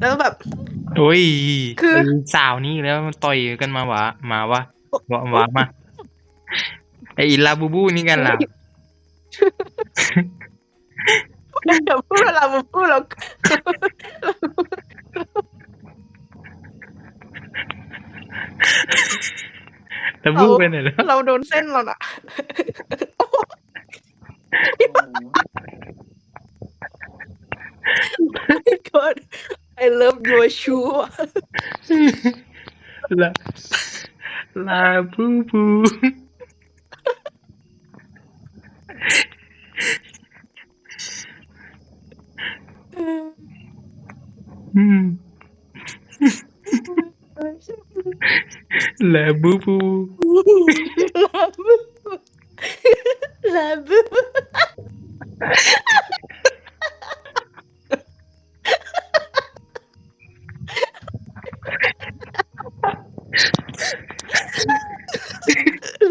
แล้วแบบโอ้ย คือ สาวนี้แล้วมันต่อยกันมาวะมามาไอ้ลาบูบูนี่กันล่ะ อย่าพูดว่าลาบูบูหรอก ลาบูไปไหนแล้ว เราโดนเส้นแล้วน่ะ God I love your shoe ลาบูบู ลาบูบู ลาบู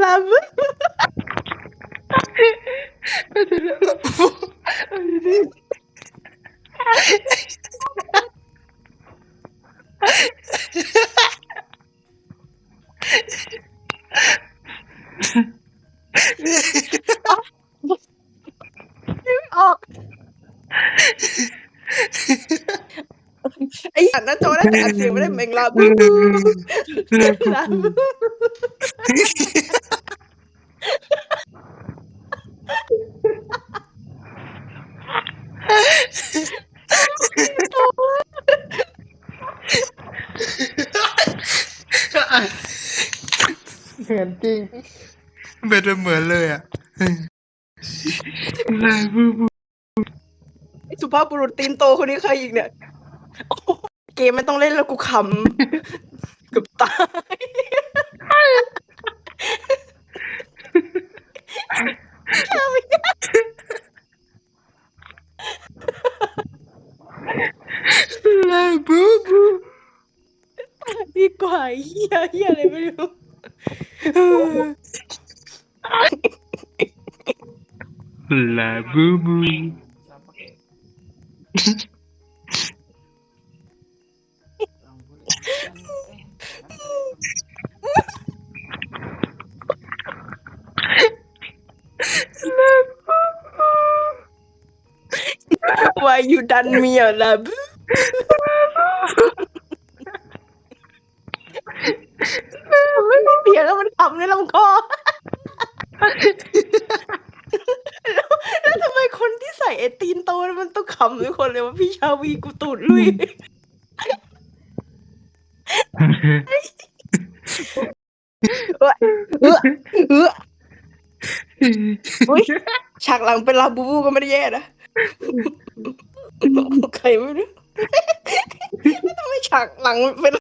ลาบูออกไอ้อันนั้นโจได้แต่อัดเสียงไม่ได้แมงลาบูลาบูเหมือนจริง เบ็ดเหมือนเลยอ่ะ ลาบูบู สุภาพบุรุษตีนโตคนนี้ใครอีกเนี่ยเกมไม่ต้องเล่นแล้วกูขำเกือบตายลาบูบู ดีกว่าเหี้ยอะไรไม่รู้ ลาบูบูWhy you done me อ่ะลาบูไม่เปลี่ยนแล้วมันขำในลำคอแล้วทำไมคนที่ใส่ไอ้ตีนโตมันต้องขำทุกคนเลยว่าพี่ชาวีกูตูดลุยอุ๊ยฉากหลังเป็นลาบูบูก็ไม่ได้แย่นะใครไม่รู้ทำไมฉากหลังเป็น